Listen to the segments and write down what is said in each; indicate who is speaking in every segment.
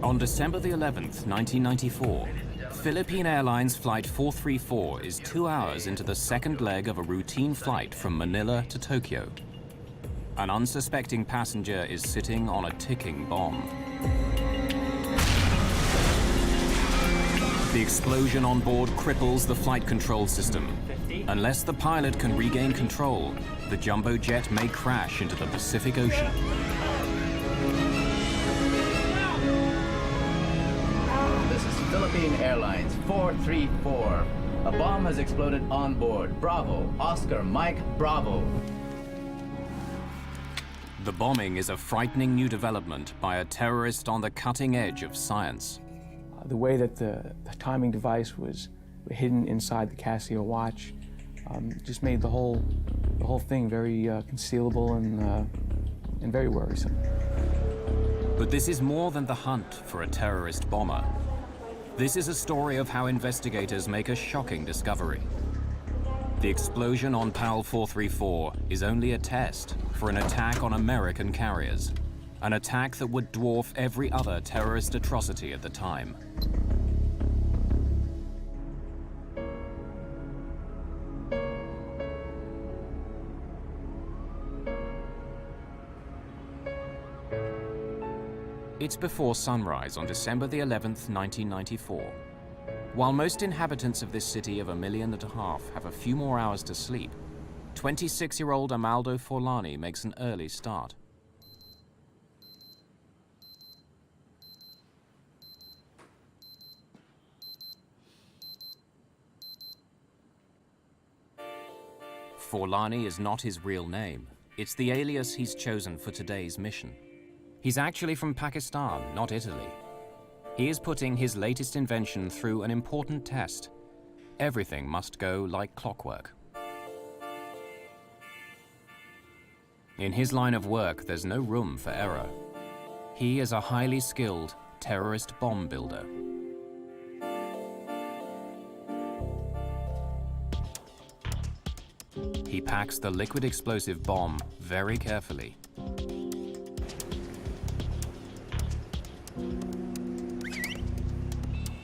Speaker 1: On December the 11th, 1994, Philippine Airlines Flight 434 is 2 hours into the second leg of a routine flight from Manila to Tokyo. An unsuspecting passenger is sitting on a ticking bomb. The explosion on board cripples the flight control system. Unless the pilot can regain control, the jumbo jet may crash into the Pacific Ocean.
Speaker 2: This is Philippine Airlines 434. A bomb has exploded on board. Bravo, Oscar, Mike, Bravo.
Speaker 1: The bombing is a frightening new development by a terrorist on the cutting edge of science.
Speaker 3: The way that the timing device was hidden inside the Casio watch just made the whole thing very concealable and very worrisome.
Speaker 1: But this is more than the hunt for a terrorist bomber. This is a story of how investigators make a shocking discovery. The explosion on PAL 434 is only a test for an attack on American carriers, an attack that would dwarf every other terrorist atrocity at the time. It's before sunrise on December the 11th, 1994. While most inhabitants of this city of 1.5 million have a few more hours to sleep, 26-year-old Amaldo Forlani makes an early start. Forlani is not his real name. It's the alias he's chosen for today's mission. He's actually from Pakistan, not Italy. He is putting his latest invention through an important test. Everything must go like clockwork. In his line of work, there's no room for error. He is a highly skilled terrorist bomb builder. He packs the liquid explosive bomb very carefully.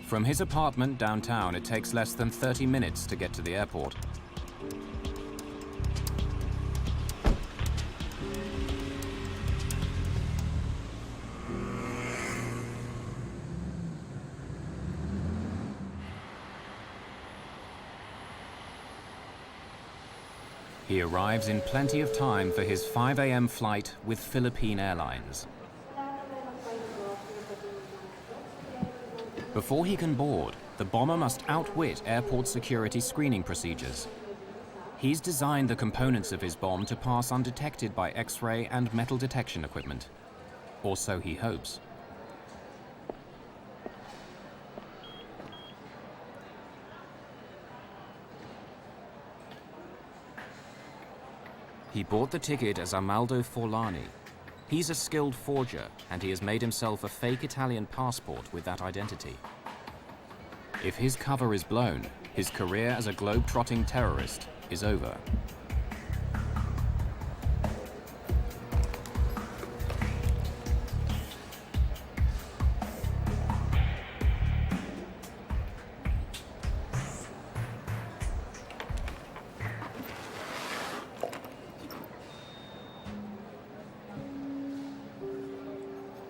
Speaker 1: From his apartment downtown, it takes less than 30 minutes to get to the airport. He arrives in plenty of time for his 5 a.m. flight with Philippine Airlines. Before he can board, the bomber must outwit airport security screening procedures. He's designed the components of his bomb to pass undetected by X-ray and metal detection equipment. Or so he hopes. He bought the ticket as Amaldo Forlani. He's a skilled forger, and he has made himself a fake Italian passport with that identity. If his cover is blown, his career as a globe-trotting terrorist is over.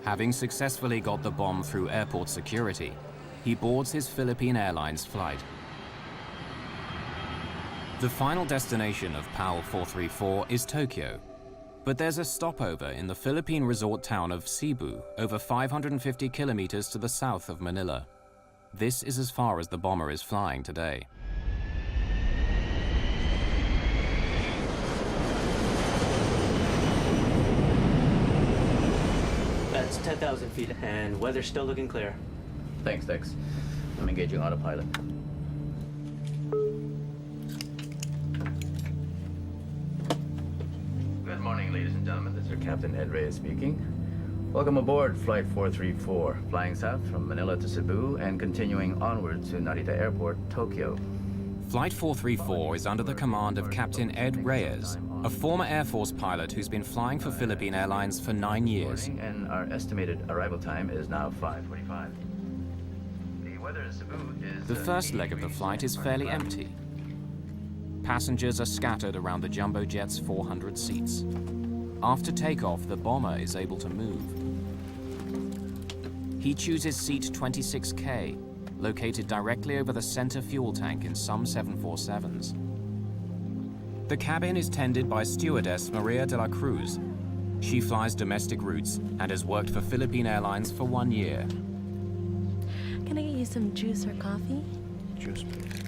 Speaker 1: Having successfully got the bomb through airport security, he boards his Philippine Airlines flight. The final destination of PAL 434 is Tokyo, but there's a stopover in the Philippine resort town of Cebu, over 550 kilometers to the south of Manila. This is as far as the bomber is flying today.
Speaker 4: That's 10,000 feet, and weather's still looking clear.
Speaker 2: Thanks, Dex. I'm engaging autopilot. Good morning, ladies and gentlemen. This is Captain Ed Reyes speaking. Welcome aboard Flight 434, flying south from Manila to Cebu and continuing onward to Narita Airport, Tokyo.
Speaker 1: Flight 434 is under the command of Captain Ed Reyes, a former Air Force pilot who's been flying for Philippine Airlines for 9 years.
Speaker 2: And our estimated arrival time is now 5:45. The weather in Cebu is...
Speaker 1: The first leg of the flight is fairly empty. Passengers are scattered around the jumbo jet's 400 seats. After takeoff, the bomber is able to move. He chooses seat 26K, located directly over the center fuel tank in some 747s. The cabin is tended by stewardess Maria de la Cruz. She flies domestic routes and has worked for Philippine Airlines for 1 year.
Speaker 5: Can I get you some juice or coffee?
Speaker 3: Juice, please.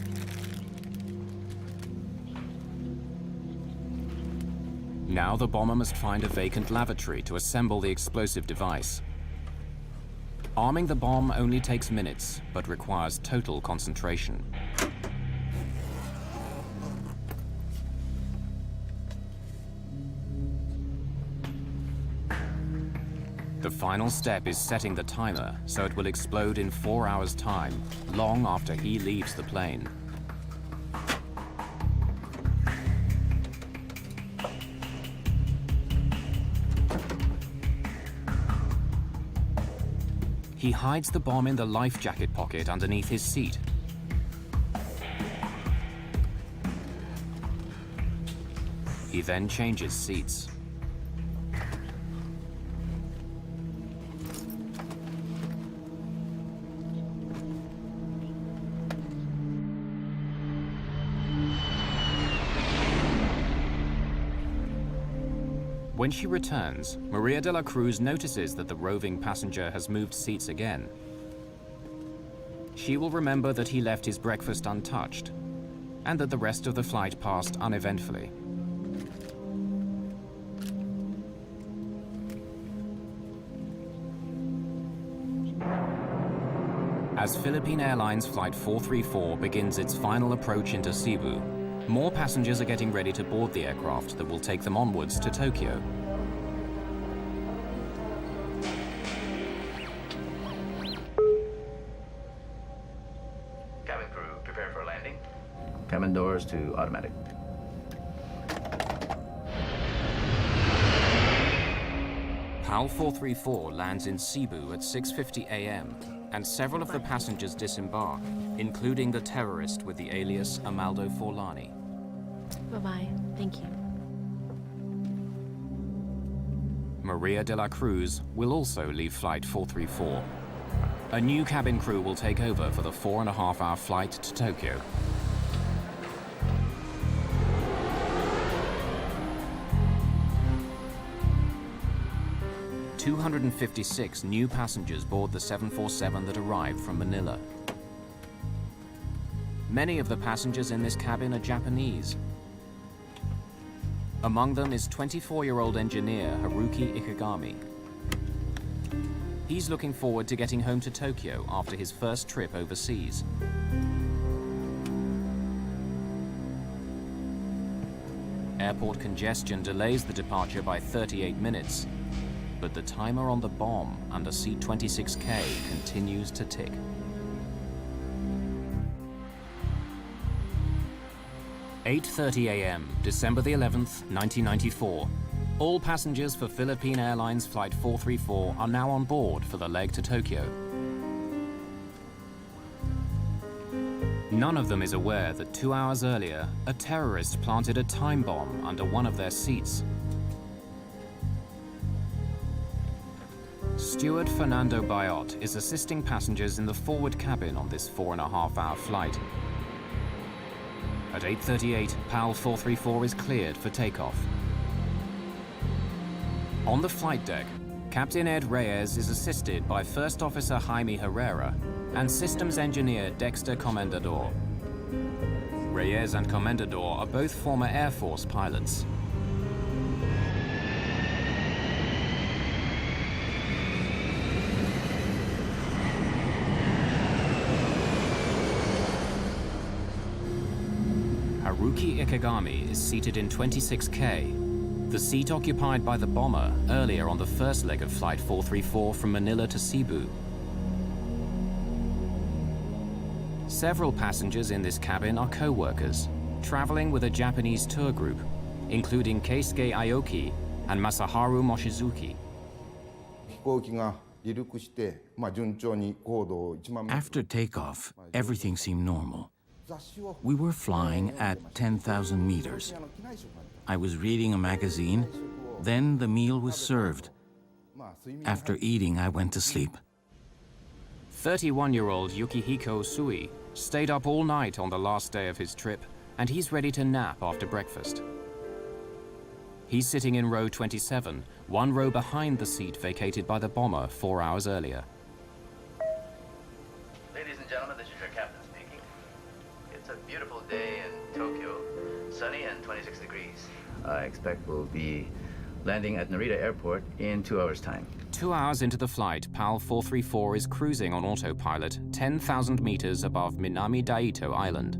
Speaker 1: Now the bomber must find a vacant lavatory to assemble the explosive device. Arming the bomb only takes minutes, but requires total concentration. The final step is setting the timer so it will explode in 4 hours' time, long after he leaves the plane. He hides the bomb in the life jacket pocket underneath his seat. He then changes seats. When she returns, Maria de la Cruz notices that the roving passenger has moved seats again. She will remember that he left his breakfast untouched, and that the rest of the flight passed uneventfully. As Philippine Airlines Flight 434 begins its final approach into Cebu, more passengers are getting ready to board the aircraft that will take them onwards to Tokyo.
Speaker 2: Cabin crew, prepare for landing. Cabin doors to automatic.
Speaker 1: PAL 434 lands in Cebu at 6:50 a.m. and several of the passengers disembark, including the terrorist with the alias Amaldo Forlani.
Speaker 5: Bye-bye. Thank you.
Speaker 1: Maria de la Cruz will also leave Flight 434. A new cabin crew will take over for the 4.5-hour flight to Tokyo. "256 new passengers board the 747 that arrived from Manila. Many of the passengers in this cabin are Japanese. Among them is 24-year-old engineer Haruki Ikegami. He's looking forward to getting home to Tokyo after his first trip overseas. Airport congestion delays the departure by 38 minutes, but the timer on the bomb under seat 26K continues to tick. "8:30 a.m., December the 11th, 1994. All passengers for Philippine Airlines Flight 434 are now on board for the leg to Tokyo. None of them is aware that 2 hours earlier, a terrorist planted a time bomb under one of their seats. Steward Fernando Bayot is assisting passengers in the forward cabin on this 4.5-hour flight. At 8:38, PAL 434 is cleared for takeoff. On the flight deck, Captain Ed Reyes is assisted by First Officer Jaime Herrera and Systems Engineer Dexter Comendador. Reyes and Comendador are both former Air Force pilots. Haruki Ikegami is seated in 26K, the seat occupied by the bomber earlier on the first leg of Flight 434 from Manila to Cebu. Several passengers in this cabin are co-workers, traveling with a Japanese tour group, including Keisuke Aoki and Masaharu Mochizuki.
Speaker 6: After takeoff, everything seemed normal. We were flying at 10,000 meters. I was reading a magazine, then the meal was served. After eating, I went to sleep.
Speaker 1: 31-year-old Yukihiko Usui stayed up all night on the last day of his trip, and he's ready to nap after breakfast. He's sitting in row 27, one row behind the seat vacated by the bomber 4 hours earlier.
Speaker 2: Ladies and gentlemen, this is your captain speaking. It's a beautiful day in Tokyo, sunny and 26 degrees. I expect we'll be landing at Narita Airport in 2 hours' time.
Speaker 1: 2 hours into the flight, PAL 434 is cruising on autopilot 10,000 meters above Minami Daito Island,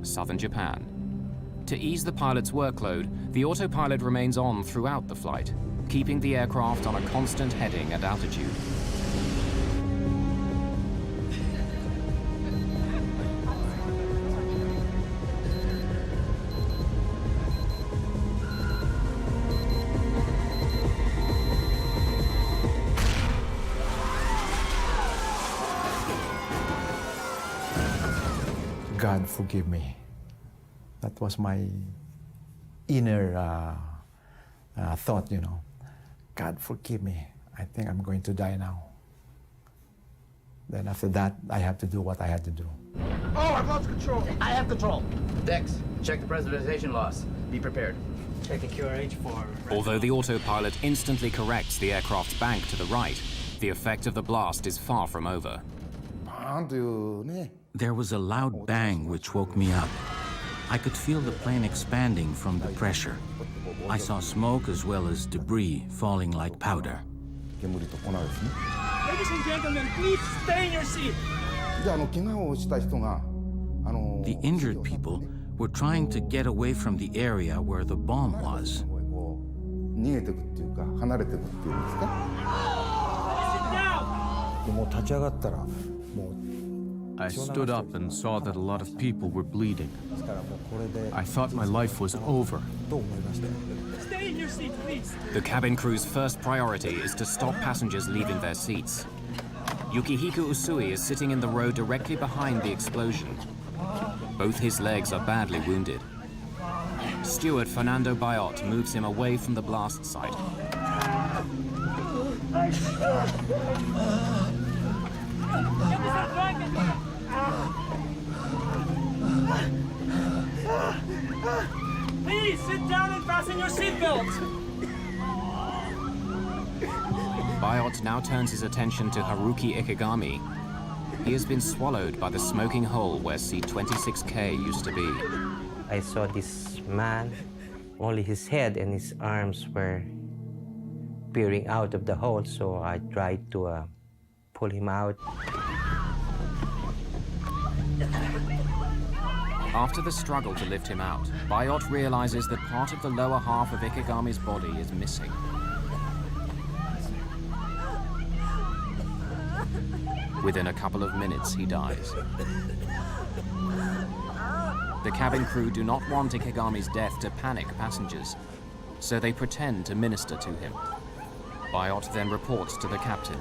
Speaker 1: southern Japan. To ease the pilot's workload, the autopilot remains on throughout the flight, keeping the aircraft on a constant heading and altitude.
Speaker 7: God forgive me. That was my inner thought, you know. God forgive me. I think I'm going to die now. Then after that, I have to do what I had to do.
Speaker 2: Oh, I've lost control. I have control. Dex, check the pressurization loss. Be prepared.
Speaker 4: Checking QRH for...
Speaker 1: Although the autopilot instantly corrects the aircraft's bank to the right, the effect of the blast is far from over.
Speaker 6: There was a loud bang which woke me up. I could feel the plane expanding from the pressure. I saw smoke as well as debris falling like powder.
Speaker 8: Ladies and gentlemen, please stay in your seat.
Speaker 6: The injured people were trying to get away from the area where the bomb was.
Speaker 9: I stood up and saw that a lot of people were bleeding. I thought my life was over.
Speaker 8: Stay in your seat, please.
Speaker 1: The cabin crew's first priority is to stop passengers leaving their seats. Yukihiko Usui is sitting in the row directly behind the explosion. Both his legs are badly wounded. Steward Fernando Bayot moves him away from the blast site.
Speaker 8: Please sit down and fasten your seatbelt.
Speaker 1: Bayot now turns his attention to Haruki Ikegami. He has been swallowed by the smoking hole where seat 26K used to be.
Speaker 10: I saw this man, only his head and his arms were peering out of the hole, so I tried to pull him out.
Speaker 1: After the struggle to lift him out, Bayot realizes that part of the lower half of Ikegami's body is missing. Within a couple of minutes, he dies. The cabin crew do not want Ikegami's death to panic passengers, so they pretend to minister to him. Bayot then reports to the captain.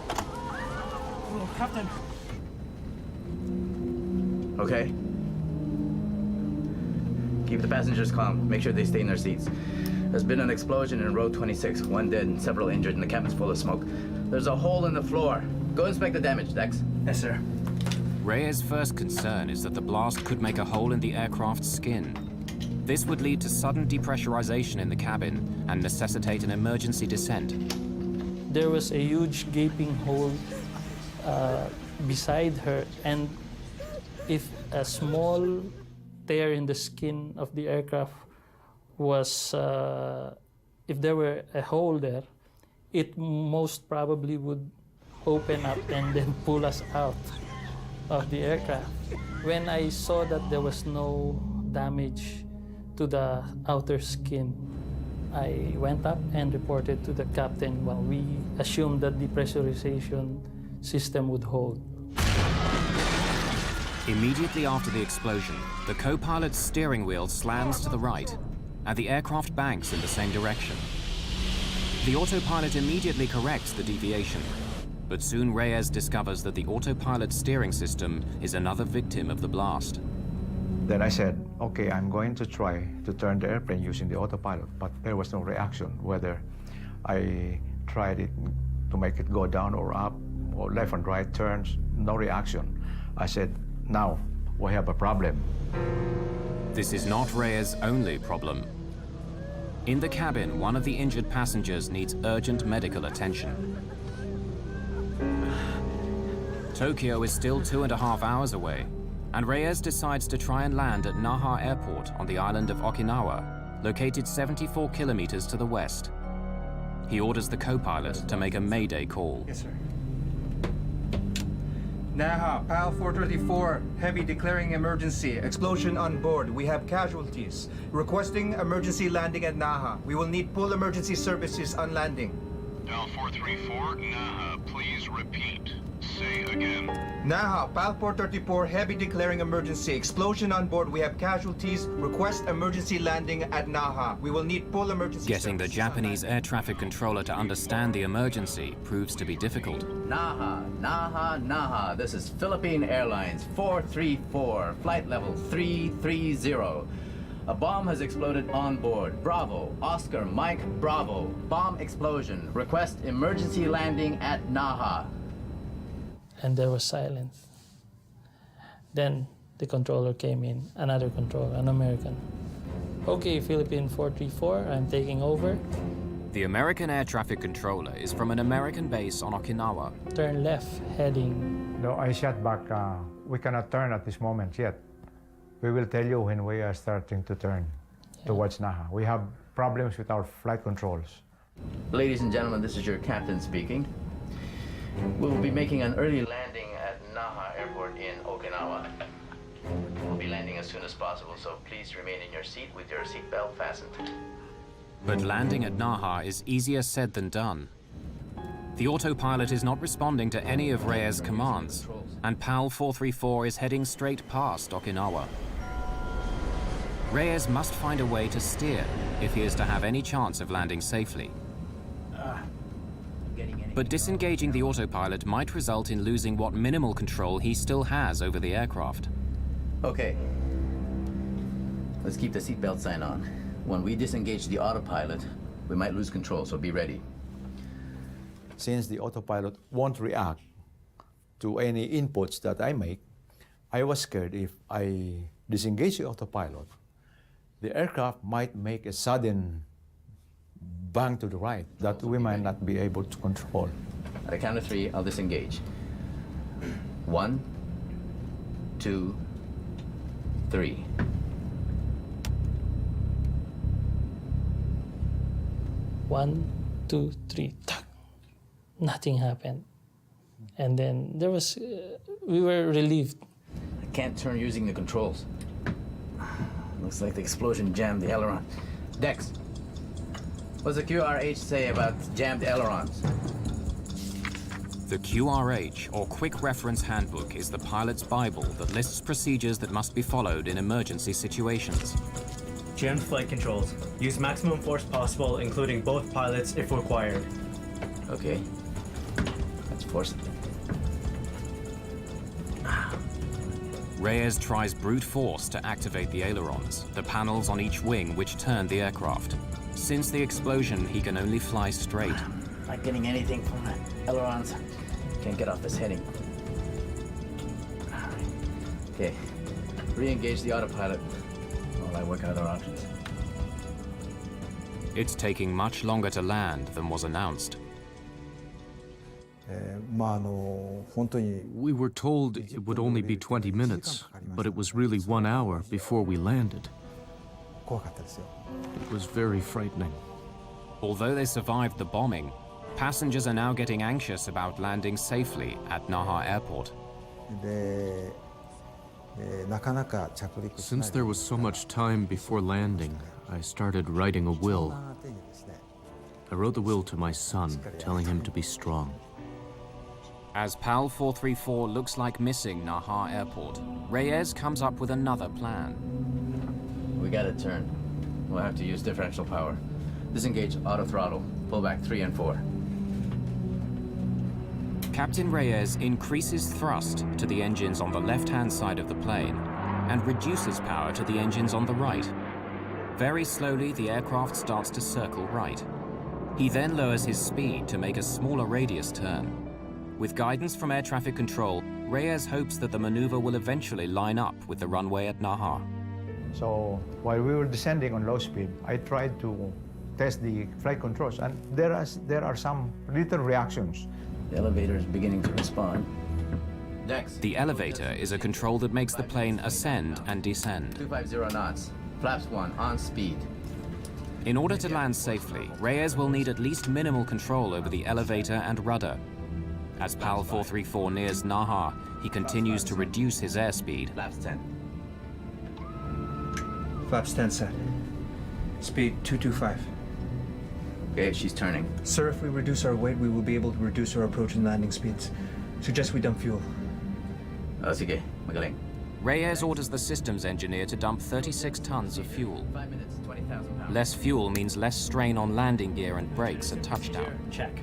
Speaker 8: Oh, Captain.
Speaker 2: Okay. Keep the passengers calm. Make sure they stay in their seats. There's been an explosion in row 26. One dead and several injured, and the cabin's full of smoke. There's a hole in the floor. Go inspect the damage, Dex.
Speaker 8: Yes, sir.
Speaker 1: Reyes' first concern is that the blast could make a hole in the aircraft's skin. This would lead to sudden depressurization in the cabin and necessitate an emergency descent.
Speaker 11: There was a huge gaping hole beside her, and if a small tear in the skin of the aircraft was, if there were a hole there, it most probably would open up and then pull us out of the aircraft. When I saw that there was no damage to the outer skin, I went up and reported to the captain. Well, we assumed that the pressurization system would hold.
Speaker 1: Immediately after the explosion, the co-pilot's steering wheel slams to the right, and the aircraft banks in the same direction. The autopilot immediately corrects the deviation, but soon Reyes discovers that the autopilot steering system is another victim of the blast.
Speaker 7: Then I said, okay, I'm going to try to turn the airplane using the autopilot, but there was no reaction, whether I tried it to make it go down or up, or left and right turns, no reaction. I said, now we have a problem.
Speaker 1: This is not Reyes' only problem. In the cabin, one of the injured passengers needs urgent medical attention. Tokyo is still 2.5 hours away, and Reyes decides to try and land at Naha Airport on the island of Okinawa, located 74 kilometers to the west. He orders the co-pilot to make a mayday call.
Speaker 12: Yes, sir. Naha, PAL 434, heavy declaring emergency. Explosion on board. We have casualties. Requesting emergency landing at Naha. We will need full emergency services on landing.
Speaker 13: PAL 434, Naha, please repeat. Say again.
Speaker 12: Naha, PAL 434, heavy declaring emergency. Explosion on board. We have casualties. Request emergency landing at Naha. We will need full emergency
Speaker 1: Getting the Japanese air traffic controller to understand the emergency proves to be difficult.
Speaker 2: Naha, Naha, Naha. This is Philippine Airlines 434, flight level 330. A bomb has exploded on board. Bravo, Oscar, Mike, Bravo. Bomb explosion. Request emergency landing at Naha.
Speaker 11: And there was silence. Then the controller came in, another controller, an American. Okay, Philippine 434, I'm taking over.
Speaker 1: The American air traffic controller is from an American base on Okinawa.
Speaker 11: Turn left, heading.
Speaker 7: No, I shot back. We cannot turn at this moment yet. We will tell you when we are starting to turn towards Naha. We have problems with our flight controls.
Speaker 2: Ladies and gentlemen, this is your captain speaking. We will be making an early landing at Naha Airport in Okinawa. We'll be landing as soon as possible, so please remain in your seat with your seatbelt fastened.
Speaker 1: But landing at Naha is easier said than done. The autopilot is not responding to any of Reyes' commands, and PAL 434 is heading straight past Okinawa. Reyes must find a way to steer if he is to have any chance of landing safely. But disengaging the autopilot might result in losing what minimal control he still has over the aircraft.
Speaker 2: Okay. Let's keep the seatbelt sign on. When we disengage the autopilot, we might lose control, so be ready.
Speaker 7: Since the autopilot won't react to any inputs that I make, I was scared if I disengage the autopilot, the aircraft might make a sudden bang to the right that we might not be able to control.
Speaker 2: At the count of 3, I'll disengage. 1, 2, 3.
Speaker 11: One, two, three. Tuck. Nothing happened. And then there was, we were relieved.
Speaker 2: I can't turn using the controls. Looks like the explosion jammed the aileron. Dex, what's the QRH say about jammed ailerons?
Speaker 1: The QRH, or Quick Reference Handbook, is the pilot's Bible that lists procedures that must be followed in emergency situations.
Speaker 4: Jammed flight controls. Use maximum force possible, including both pilots if required.
Speaker 2: Okay. Let's force it.
Speaker 1: Reyes tries brute force to activate the ailerons, the panels on each wing which turn the aircraft. Since the explosion, he can only fly straight.
Speaker 2: Not getting anything from the ailerons. Can't get off this heading. Okay. Re-engage the autopilot while I work out our options.
Speaker 1: It's taking much longer to land than was announced.
Speaker 9: We were told it would only be 20 minutes, but it was really 1 hour before we landed. It was very frightening.
Speaker 1: Although they survived the bombing, passengers are now getting anxious about landing safely at Naha Airport.
Speaker 9: Since there was so much time before landing, I started writing a will. I wrote the will to my son, telling him to be strong.
Speaker 1: As PAL 434 looks like missing Naha Airport, Reyes comes up with another plan.
Speaker 2: We gotta turn. We'll have to use differential power. Disengage auto throttle. Pull back 3 and 4.
Speaker 1: Captain Reyes increases thrust to the engines on the left-hand side of the plane and reduces power to the engines on the right. Very slowly, the aircraft starts to circle right. He then lowers his speed to make a smaller radius turn. With guidance from air traffic control, Reyes hopes that the maneuver will eventually line up with the runway at Naha.
Speaker 7: So while we were descending on low speed, I tried to test the flight controls, and there are some little reactions.
Speaker 2: The elevator is beginning to respond. Dex.
Speaker 1: The elevator is a control that makes the plane ascend and descend.
Speaker 2: 250 knots. Flaps 1 on speed.
Speaker 1: In order to land safely, Reyes will need at least minimal control over the elevator and rudder. As PAL 434 nears Naha, he continues to reduce his airspeed.
Speaker 2: Flaps 10.
Speaker 12: Flaps 10 set. Speed 225.
Speaker 2: Okay, she's turning.
Speaker 12: Sir, if we reduce our weight, we will be able to reduce our approach and landing speeds. Suggest we dump fuel.
Speaker 2: Sige, magaling.
Speaker 1: Reyes orders the systems engineer to dump 36 tons of fuel.
Speaker 2: 5 minutes, 20,000 pounds.
Speaker 1: Less fuel means less strain on landing gear and brakes at touchdown.
Speaker 4: Check.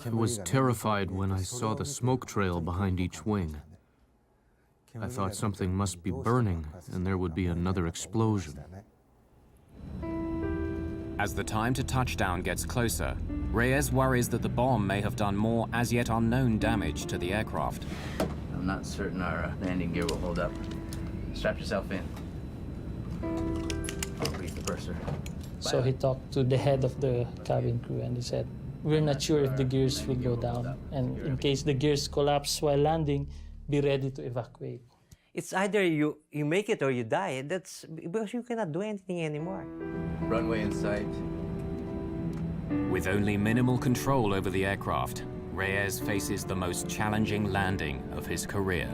Speaker 9: I was terrified when I saw the smoke trail behind each wing. I thought something must be burning and there would be another explosion.
Speaker 1: As the time to touchdown gets closer, Reyes worries that the bomb may have done more as yet unknown damage to the aircraft.
Speaker 2: I'm not certain our landing gear will hold up. Strap yourself in. I'll grease the purser.
Speaker 11: So he talked to the head of the cabin crew and he said, "We're not sure if the gears will go down. And in case the gears collapse while landing, be ready to evacuate."
Speaker 10: It's either you make it or you die. That's because you cannot do anything anymore.
Speaker 2: Runway in sight.
Speaker 1: With only minimal control over the aircraft, Reyes faces the most challenging landing of his career.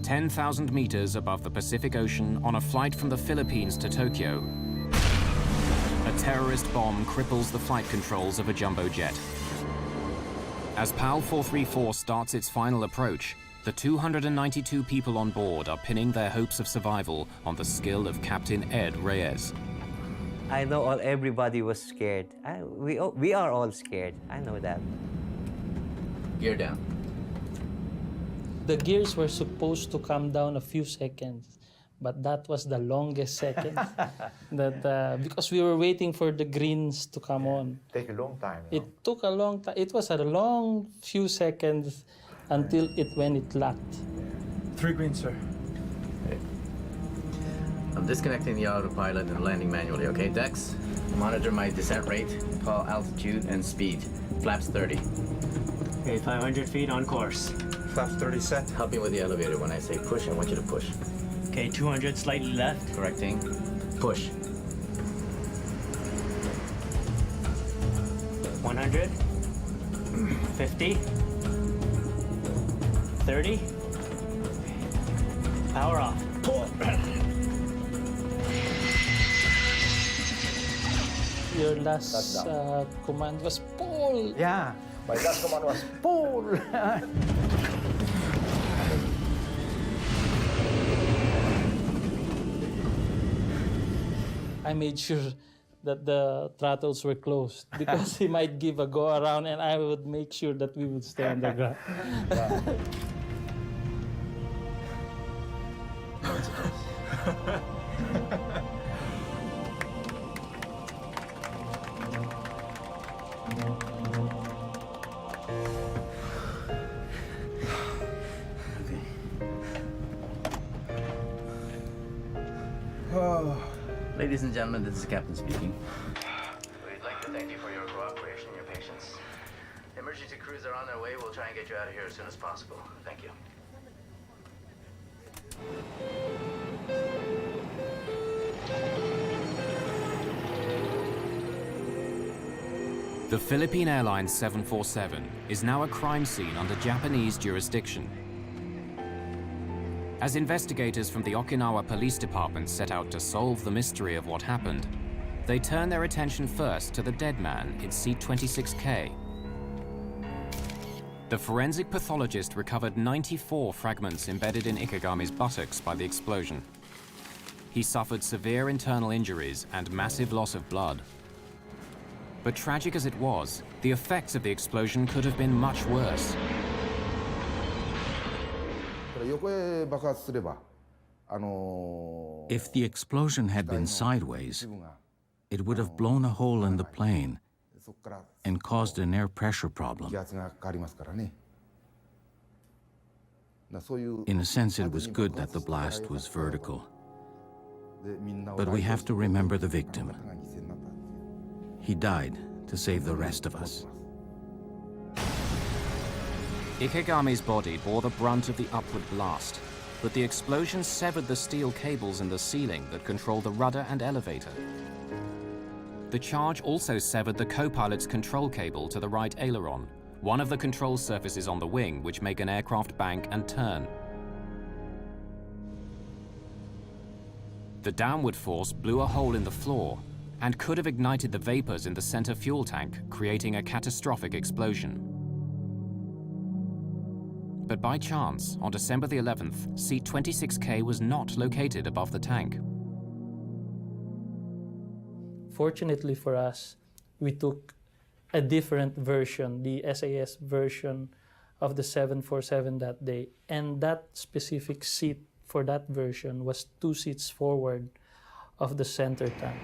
Speaker 1: "10,000 meters above the Pacific Ocean on a flight from the Philippines to Tokyo, a terrorist bomb cripples the flight controls of a jumbo jet. As PAL 434 starts its final approach, the 292 people on board are pinning their hopes of survival on the skill of Captain Ed Reyes.
Speaker 10: I know everybody was scared. We are all scared. I know that.
Speaker 2: Gear down.
Speaker 11: The gears were supposed to come down a few seconds, but that was the longest second. Because we were waiting for the greens to come on.
Speaker 7: Take a long time.
Speaker 11: It took a long time. It was a long few seconds until when it locked.
Speaker 12: 3 green, sir.
Speaker 2: Okay. I'm disconnecting the autopilot and landing manually, okay? Dex, monitor my descent rate, call altitude and speed. Flaps 30.
Speaker 4: Okay, 500 feet on course.
Speaker 12: Flaps 30 set.
Speaker 2: Help me with the elevator. When I say push, I want you to push.
Speaker 4: Okay, 200 slightly left.
Speaker 2: Correcting. Push.
Speaker 4: 100. 50. 30. Power off. Pull.
Speaker 11: Your last command was pull.
Speaker 7: Yeah, my last command was pull.
Speaker 11: I made sure that the throttles were closed because he might give a go around and I would make sure that we would stay on the ground.
Speaker 2: Ladies and gentlemen, this is the captain speaking. We'd like to thank you for your cooperation and your patience. Emergency crews are on their way. We'll try and get you out of here as soon as possible. Thank you.
Speaker 1: The Philippine Airlines 747 is now a crime scene under Japanese jurisdiction. As investigators from the Okinawa Police Department set out to solve the mystery of what happened, they turn their attention first to the dead man in seat 26K. The forensic pathologist recovered 94 fragments embedded in Ikegami's buttocks by the explosion. He suffered severe internal injuries and massive loss of blood. But tragic as it was, the effects of the explosion could have been much worse.
Speaker 6: If the explosion had been sideways, it would have blown a hole in the plane and caused an air pressure problem. In a sense, it was good that the blast was vertical. But we have to remember the victim. He died to save the rest of us.
Speaker 1: Ikegami's body bore the brunt of the upward blast, but the explosion severed the steel cables in the ceiling that control the rudder and elevator. The charge also severed the co-pilot's control cable to the right aileron, one of the control surfaces on the wing which make an aircraft bank and turn. The downward force blew a hole in the floor and could have ignited the vapors in the center fuel tank, creating a catastrophic explosion. But by chance, on December the 11th, seat 26K was not located above the tank.
Speaker 11: Fortunately for us, we took a different version, the SAS version of the 747 that day, and that specific seat for that version was 2 seats forward of the center tank.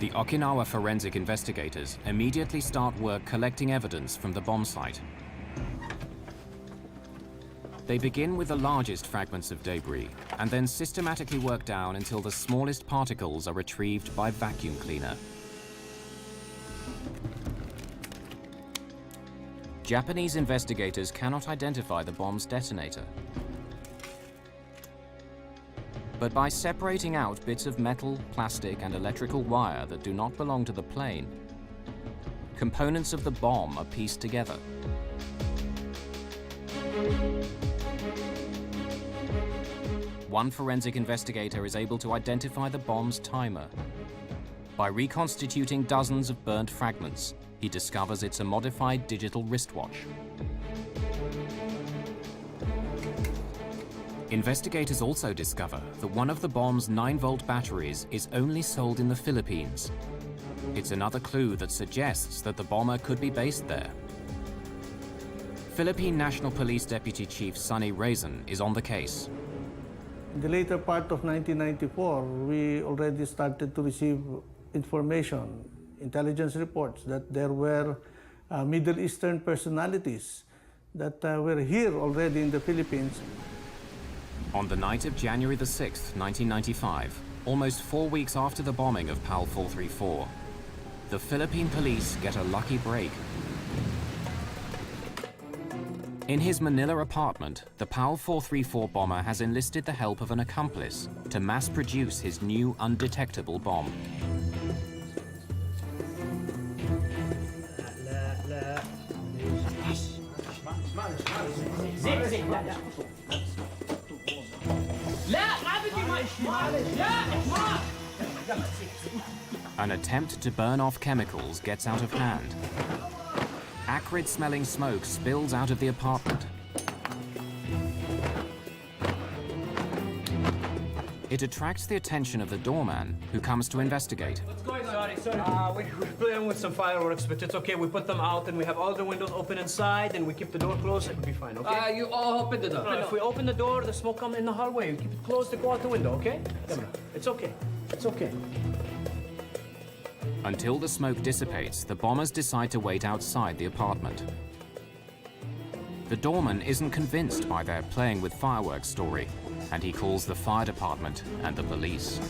Speaker 1: The Okinawa forensic investigators immediately start work collecting evidence from the bomb site. They begin with the largest fragments of debris and then systematically work down until the smallest particles are retrieved by vacuum cleaner. Japanese investigators cannot identify the bomb's detonator. But by separating out bits of metal, plastic, and electrical wire that do not belong to the plane, components of the bomb are pieced together. One forensic investigator is able to identify the bomb's timer. By reconstituting dozens of burnt fragments, he discovers it's a modified digital wristwatch. Investigators also discover that one of the bomb's 9-volt batteries is only sold in the Philippines. It's another clue that suggests that the bomber could be based there. Philippine National Police Deputy Chief Sonny Raisin is on the case.
Speaker 14: In the later part of 1994, we already started to receive information, intelligence reports, that there were Middle Eastern personalities that were here already in the Philippines.
Speaker 1: On the night of January the 6th, 1995, almost 4 weeks after the bombing of PAL 434, the Philippine police get a lucky break. In his Manila apartment, the PAL 434 bomber has enlisted the help of an accomplice to mass-produce his new undetectable bomb. An attempt to burn off chemicals gets out of hand. Acrid-smelling smoke spills out of the apartment. It attracts the attention of the doorman, who comes to investigate.
Speaker 15: What's going on? Sorry. We're playing with some fireworks, but it's okay. We put them out, and we have all the windows open inside, and we keep the door closed. It'll be fine, okay?
Speaker 16: You all open the door.
Speaker 15: No, if we open the door, the smoke comes in the hallway. You keep it closed to go out the window, okay? Come on. It's okay. It's okay.
Speaker 1: Until the smoke dissipates, the bombers decide to wait outside the apartment. The doorman isn't convinced by their playing with fireworks story, and he calls the fire department and the police.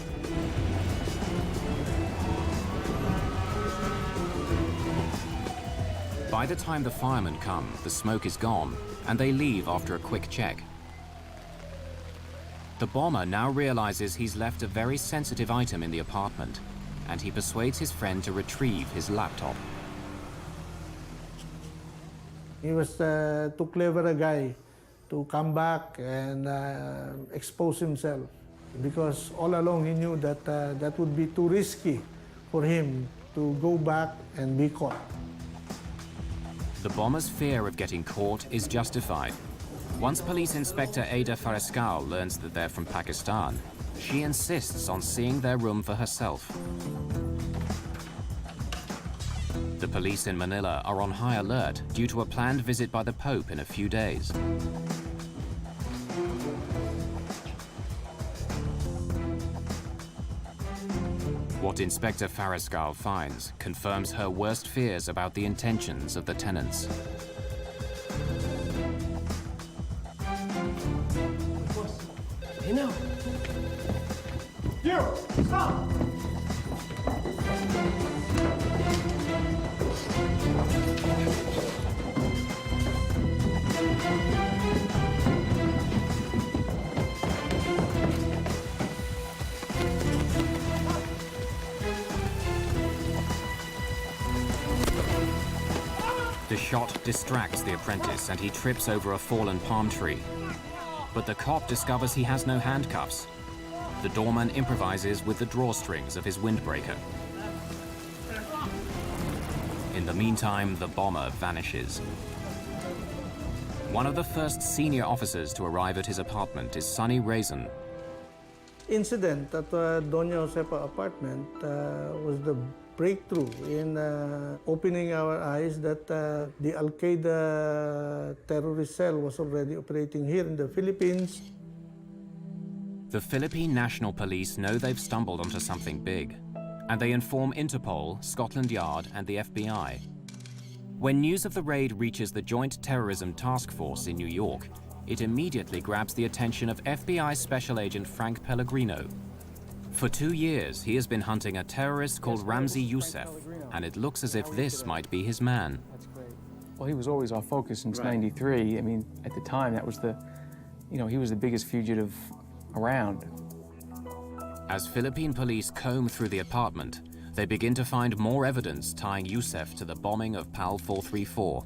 Speaker 1: By the time the firemen come, the smoke is gone, and they leave after a quick check. The bomber now realizes he's left a very sensitive item in the apartment, and he persuades his friend to retrieve his laptop.
Speaker 14: He was too clever a guy to come back and expose himself, because all along he knew that that would be too risky for him to go back and be caught.
Speaker 1: The bomber's fear of getting caught is justified. Once Police Inspector Ada Farescal learns that they're from Pakistan, she insists on seeing their room for herself. The police in Manila are on high alert due to a planned visit by the Pope in a few days. What Inspector Farescal finds confirms her worst fears about the intentions of the tenants.
Speaker 8: Hey now. You, stop!
Speaker 1: The shot distracts the apprentice and he trips over a fallen palm tree. But the cop discovers he has no handcuffs. The doorman improvises with the drawstrings of his windbreaker. In the meantime, the bomber vanishes. One of the first senior officers to arrive at his apartment is Sonny Raisin.
Speaker 14: Incident at Doña Josefa apartment was the breakthrough in opening our eyes that the Al-Qaeda terrorist cell was already operating here in the Philippines.
Speaker 1: The Philippine National Police know they've stumbled onto something big, and they inform Interpol, Scotland Yard, and the FBI. When news of the raid reaches the Joint Terrorism Task Force in New York, it immediately grabs the attention of FBI Special Agent Frank Pellegrino. For 2 years, he has been hunting a terrorist called Ramzi Youssef, and it looks as if this might be his man.
Speaker 3: Well, he was always our focus since '93. I mean, at the time, that was he was the biggest fugitive around.
Speaker 1: As Philippine police comb through the apartment, they begin to find more evidence tying Youssef to the bombing of PAL 434.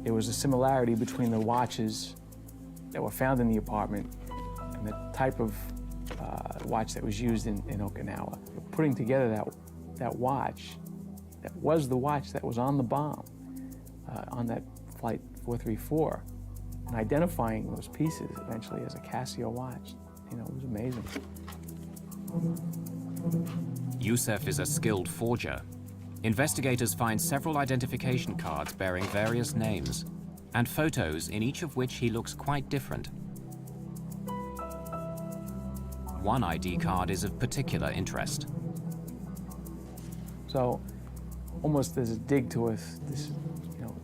Speaker 3: There was a similarity between the watches that were found in the apartment and the type of watch that was used in Okinawa. Putting together that watch, that was the watch that was on the bomb on that flight 434, and identifying those pieces eventually as a Casio watch, it was amazing.
Speaker 1: Youssef is a skilled forger. Investigators find several identification cards bearing various names, and photos in each of which he looks quite different. One ID card is of particular interest.
Speaker 3: So, almost as a dig to us,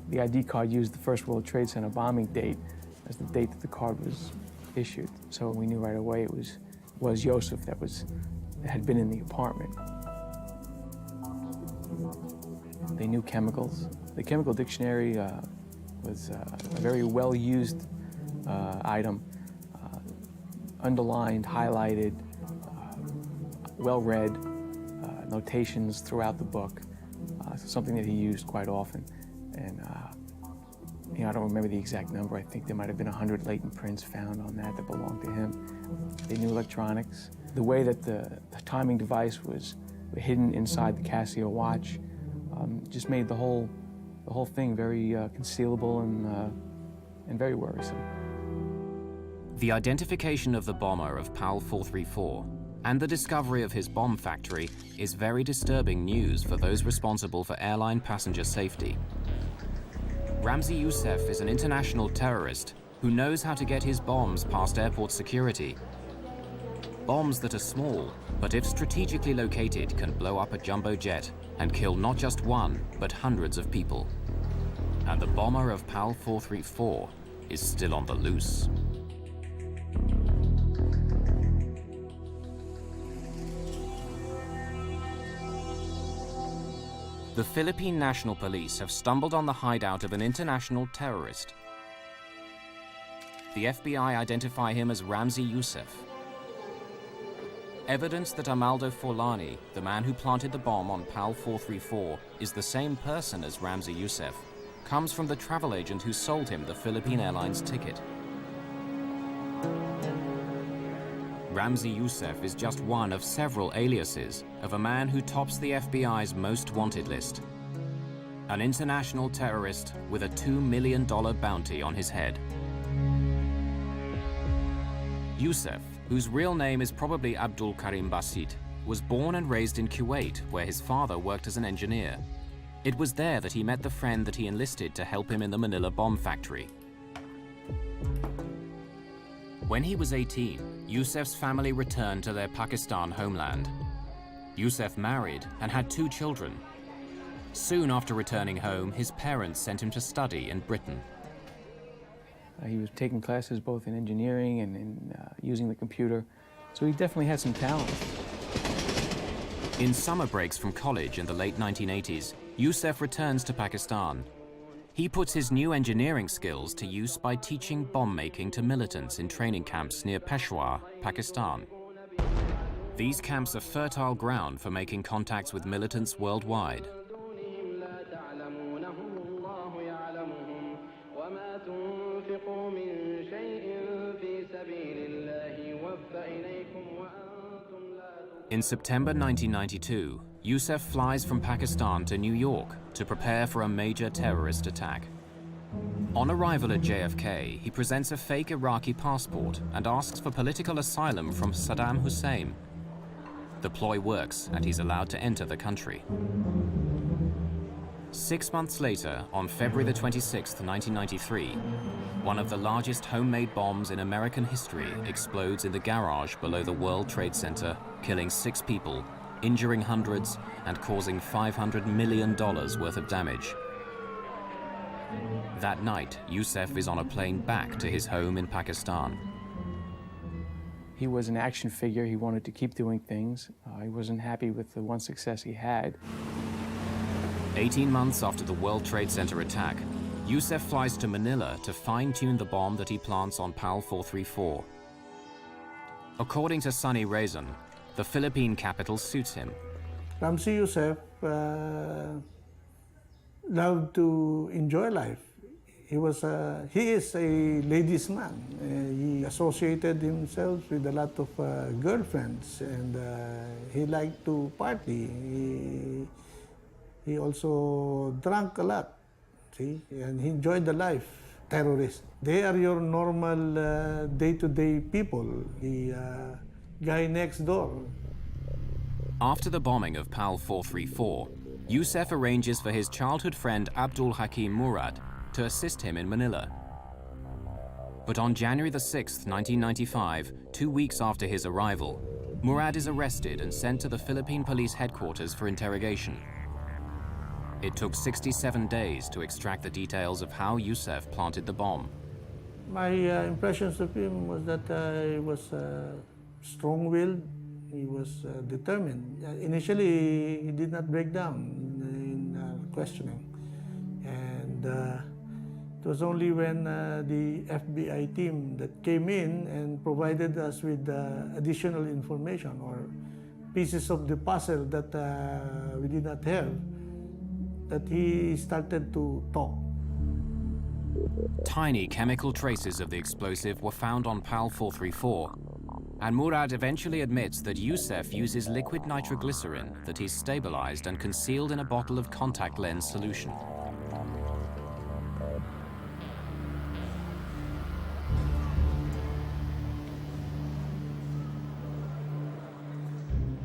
Speaker 3: the ID card used the First World Trade Center bombing date as the date that the card was issued. So we knew right away it was Youssef that had been in the apartment. They knew chemicals. The chemical dictionary was a very well-used item, underlined, highlighted, well-read, notations throughout the book, something that he used quite often. And I don't remember the exact number. I think there might have been 100 latent prints found on that belonged to him. They knew electronics. The way that the timing device was hidden inside the Casio watch just made the whole thing very concealable and very worrisome.
Speaker 1: The identification of the bomber of PAL 434 and the discovery of his bomb factory is very disturbing news for those responsible for airline passenger safety. Ramzi Youssef is an international terrorist who knows how to get his bombs past airport security. Bombs that are small, but if strategically located, can blow up a jumbo jet and kill not just one, but hundreds of people. And the bomber of PAL 434 is still on the loose. The Philippine National Police have stumbled on the hideout of an international terrorist. The FBI identify him as Ramzi Youssef. Evidence that Amaldo Forlani, the man who planted the bomb on PAL 434, is the same person as Ramzi Youssef, comes from the travel agent who sold him the Philippine Airlines ticket. Ramzi Youssef is just one of several aliases of a man who tops the FBI's most wanted list. An international terrorist with a $2 million bounty on his head. Youssef, whose real name is probably Abdul Karim Basit, was born and raised in Kuwait, where his father worked as an engineer. It was there that he met the friend that he enlisted to help him in the Manila bomb factory. When he was 18, Youssef's family returned to their Pakistan homeland. Youssef married and had 2 children. Soon after returning home, his parents sent him to study in Britain.
Speaker 3: He was taking classes both in engineering and in using the computer, so he definitely had some talent.
Speaker 1: In summer breaks from college in the late 1980s, Youssef returns to Pakistan. He puts his new engineering skills to use by teaching bomb making to militants in training camps near Peshawar, Pakistan. These camps are fertile ground for making contacts with militants worldwide. In September 1992, Youssef flies from Pakistan to New York to prepare for a major terrorist attack. On arrival at JFK, he presents a fake Iraqi passport and asks for political asylum from Saddam Hussein. The ploy works and he's allowed to enter the country. 6 months later, on February the 26th, 1993, one of the largest homemade bombs in American history explodes in the garage below the World Trade Center, killing 6 people, injuring hundreds, and causing $500 million worth of damage. That night, Youssef is on a plane back to his home in Pakistan.
Speaker 3: He was an action figure. He wanted to keep doing things. He wasn't happy with the one success he had.
Speaker 1: 18 months after the World Trade Center attack, Youssef flies to Manila to fine-tune the bomb that he plants on PAL 434. According to Sunny Razan, the Philippine capital suits him.
Speaker 14: Ramzi Youssef loved to enjoy life. He is a ladies' man. He associated himself with a lot of girlfriends, and he liked to party. He also drank a lot, see, and he enjoyed the life. Terrorists, they are your normal day-to-day people, the guy next door.
Speaker 1: After the bombing of PAL 434, Youssef arranges for his childhood friend Abdul Hakim Murad to assist him in Manila. But on January the 6th, 1995, 2 weeks after his arrival, Murad is arrested and sent to the Philippine police headquarters for interrogation. It took 67 days to extract the details of how Youssef planted the bomb.
Speaker 14: My impressions of him was that he was strong-willed, he was determined. Initially, he did not break down in questioning. And it was only when the FBI team that came in and provided us with additional information or pieces of the puzzle that we did not have, that he started to talk.
Speaker 1: Tiny chemical traces of the explosive were found on PAL 434, and Murad eventually admits that Youssef uses liquid nitroglycerin that he's stabilized and concealed in a bottle of contact lens solution.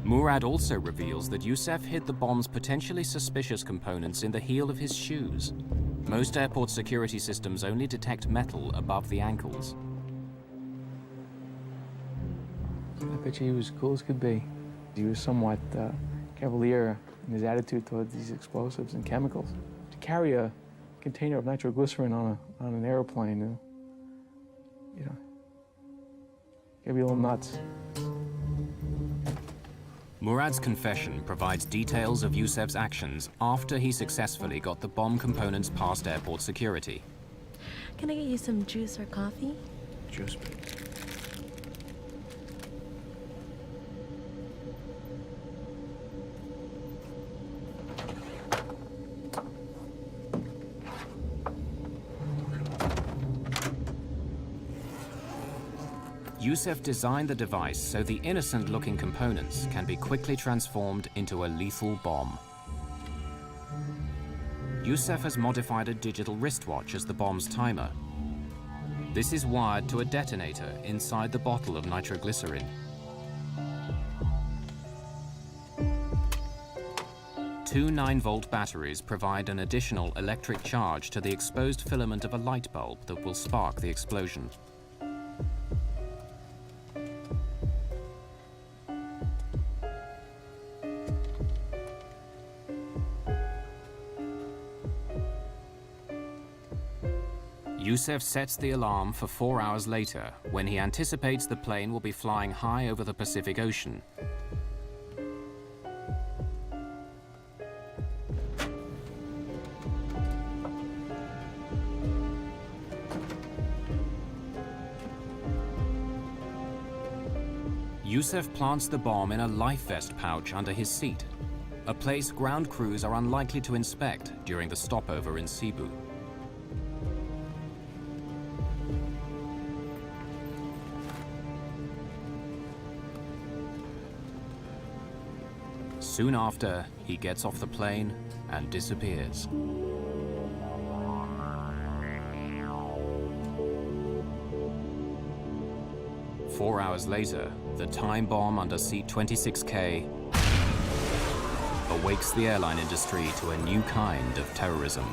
Speaker 1: Murad also reveals that Youssef hid the bomb's potentially suspicious components in the heel of his shoes. Most airport security systems only detect metal above the ankles.
Speaker 3: I bet you he was cool as could be. He was somewhat cavalier in his attitude toward these explosives and chemicals. To carry a container of nitroglycerin on an airplane, you know, gotta be a little nuts.
Speaker 1: Murad's confession provides details of Youssef's actions after he successfully got the bomb components past airport security.
Speaker 5: Can I get you some juice or coffee?
Speaker 3: Juice, please.
Speaker 1: Youssef designed the device so the innocent-looking components can be quickly transformed into a lethal bomb. Youssef has modified a digital wristwatch as the bomb's timer. This is wired to a detonator inside the bottle of nitroglycerin. Two 9-volt batteries provide an additional electric charge to the exposed filament of a light bulb that will spark the explosion. Youssef sets the alarm for 4 hours later, when he anticipates the plane will be flying high over the Pacific Ocean. Youssef plants the bomb in a life vest pouch under his seat, a place ground crews are unlikely to inspect during the stopover in Cebu. Soon after, he gets off the plane and disappears. Four hours later, the time bomb under seat 26K awakes the airline industry to a new kind of terrorism.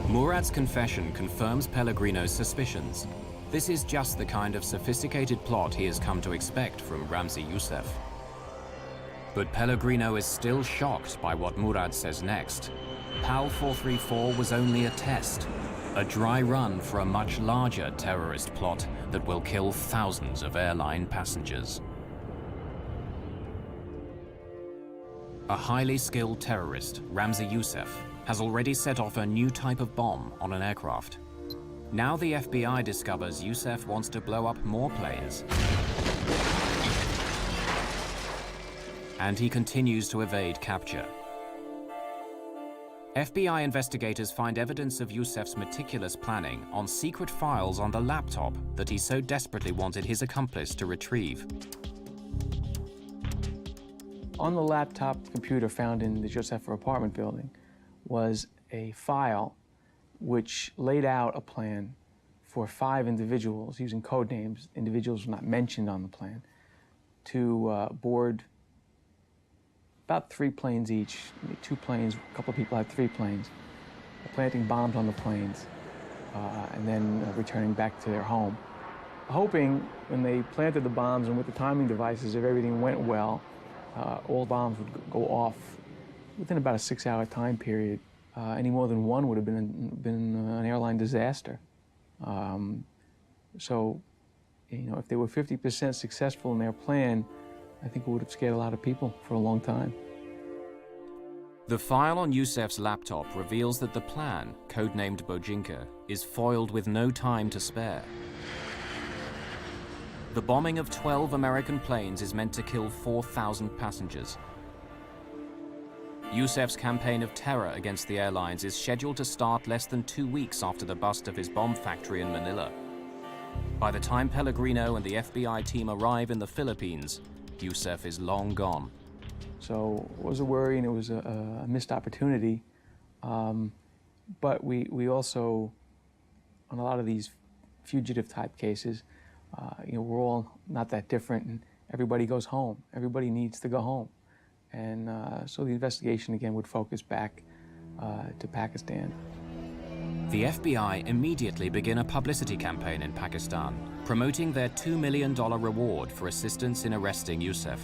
Speaker 1: Murad's confession confirms Pellegrino's suspicions. This is just the kind of sophisticated plot he has come to expect from Ramzi Youssef. But Pellegrino is still shocked by what Murad says next. PAL 434 was only a test, a dry run for a much larger terrorist plot that will kill thousands of airline passengers. A highly skilled terrorist, Ramzi Youssef, has already set off a new type of bomb on an aircraft. Now the FBI discovers Youssef wants to blow up more planes. And he continues to evade capture. FBI investigators find evidence of Youssef's meticulous planning on secret files on the laptop that he so desperately wanted his accomplice to retrieve.
Speaker 3: On the laptop computer found in the Josefa apartment building was a file which laid out a plan for 5 individuals using code names. Individuals were not mentioned on the plan, to board about 3 planes each, 2 planes, a couple of people had 3 planes, planting bombs on the planes, and then returning back to their home. Hoping when they planted the bombs and with the timing devices, if everything went well, all bombs would go off within about a 6-hour time period. Any more than one would have been an airline disaster. So, you know, if they were 50% successful in their plan, I think it would have scared a lot of people for a long time.
Speaker 1: The file on Youssef's laptop reveals that the plan, codenamed Bojinka, is foiled with no time to spare. The bombing of 12 American planes is meant to kill 4,000 passengers. Youssef's campaign of terror against the airlines is scheduled to start less than 2 weeks after the bust of his bomb factory in Manila. By the time Pellegrino and the FBI team arrive in the Philippines, Youssef is long gone.
Speaker 3: So it was a worry and it was a missed opportunity. But we also, on a lot of these fugitive type cases, you know, we're all not that different and everybody goes home. Everybody needs to go home. And so the investigation again would focus back to Pakistan.
Speaker 1: The FBI immediately begin a publicity campaign in Pakistan, promoting their $2 million reward for assistance in arresting Youssef.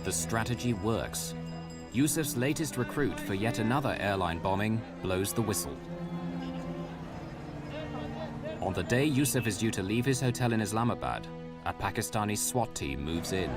Speaker 1: The strategy works. Youssef's latest recruit for yet another airline bombing blows the whistle. On the day Youssef is due to leave his hotel in Islamabad, a Pakistani SWAT team moves in.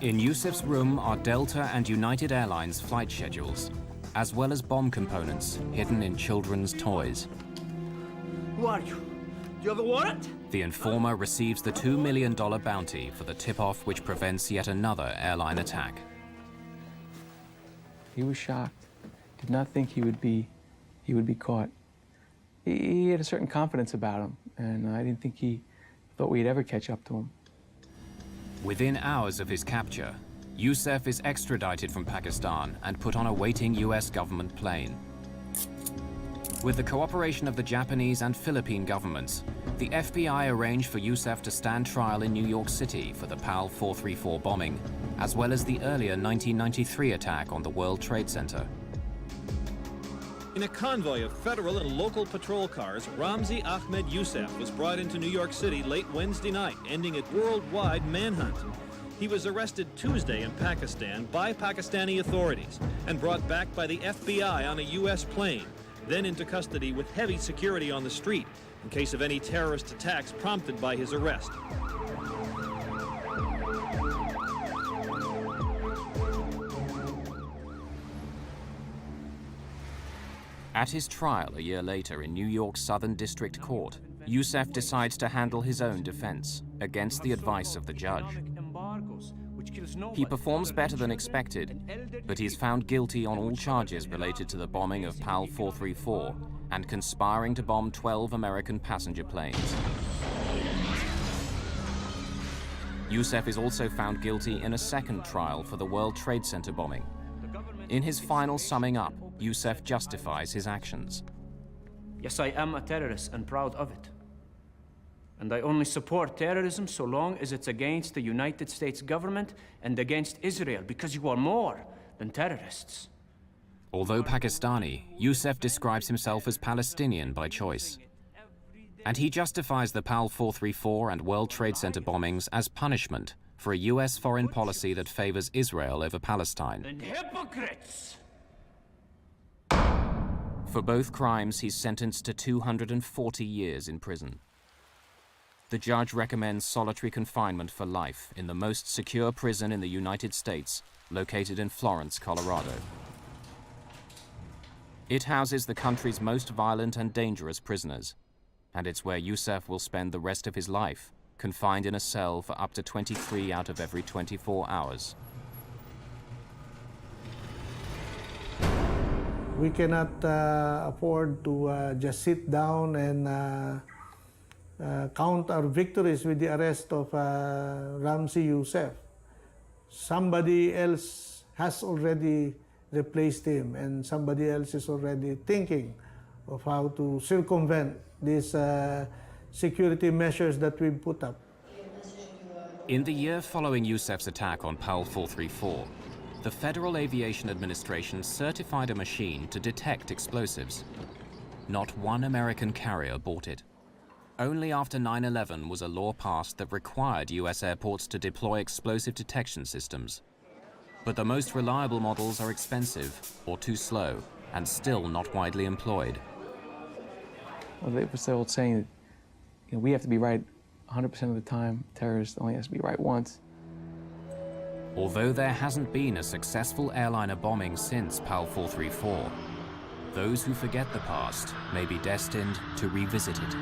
Speaker 1: In Yusef's room are Delta and United Airlines flight schedules, as well as bomb components hidden in children's toys.
Speaker 15: Who are you? Do you have a warrant?
Speaker 1: The informer receives the $2 million bounty for the tip-off which prevents yet another airline attack.
Speaker 3: He was shocked. Did not think he would be caught. He had a certain confidence about him, and I didn't think he thought we'd ever catch up to him.
Speaker 1: Within hours of his capture, Yusef is extradited from Pakistan and put on a waiting US government plane. With the cooperation of the Japanese and Philippine governments, the FBI arranged for Yusef to stand trial in New York City for the PAL 434 bombing, as well as the earlier 1993 attack on the World Trade Center.
Speaker 16: In a convoy of federal and local patrol cars, Ramzi Ahmed Yusef was brought into New York City late Wednesday night, ending a worldwide manhunt. He was arrested Tuesday in Pakistan by Pakistani authorities and brought back by the FBI on a U.S. plane, then into custody with heavy security on the street in case of any terrorist attacks prompted by his arrest.
Speaker 1: At his trial a year later in New York's Southern District Court, Yusef decides to handle his own defense against the advice of the judge. He performs better than expected, but he is found guilty on all charges related to the bombing of PAL 434 and conspiring to bomb 12 American passenger planes. Yusef is also found guilty in a second trial for the World Trade Center bombing. In his final summing up, Yusef justifies his actions.
Speaker 15: Yes, I am a terrorist and proud of it. And I only support terrorism so long as it's against the United States government and against Israel, because you are more than terrorists.
Speaker 1: Although Pakistani, Yusef describes himself as Palestinian by choice. And he justifies the PAL 434 and World Trade Center bombings as punishment for a US foreign policy that favors Israel over Palestine.
Speaker 15: And hypocrites!
Speaker 1: For both crimes, he's sentenced to 240 years in prison. The judge recommends solitary confinement for life in the most secure prison in the United States, located in Florence, Colorado. It houses the country's most violent and dangerous prisoners, and it's where Yusef will spend the rest of his life, confined in a cell for up to 23 out of every 24 hours.
Speaker 14: We cannot afford to just sit down and count our victories with the arrest of Ramzi Yusef. Somebody else has already replaced him, and somebody else is already thinking of how to circumvent these security measures that we've put up.
Speaker 1: In the year following Yusef's attack on PAL 434, the Federal Aviation Administration certified a machine to detect explosives. Not one American carrier bought it. Only after 9/11 was a law passed that required US airports to deploy explosive detection systems. But the most reliable models are expensive or too slow and still not widely employed.
Speaker 3: Well, it was the old saying that we have to be right 100% of the time. Terrorists only has to be right once.
Speaker 1: Although there hasn't been a successful airliner bombing since PAL 434, those who forget the past may be destined to revisit it.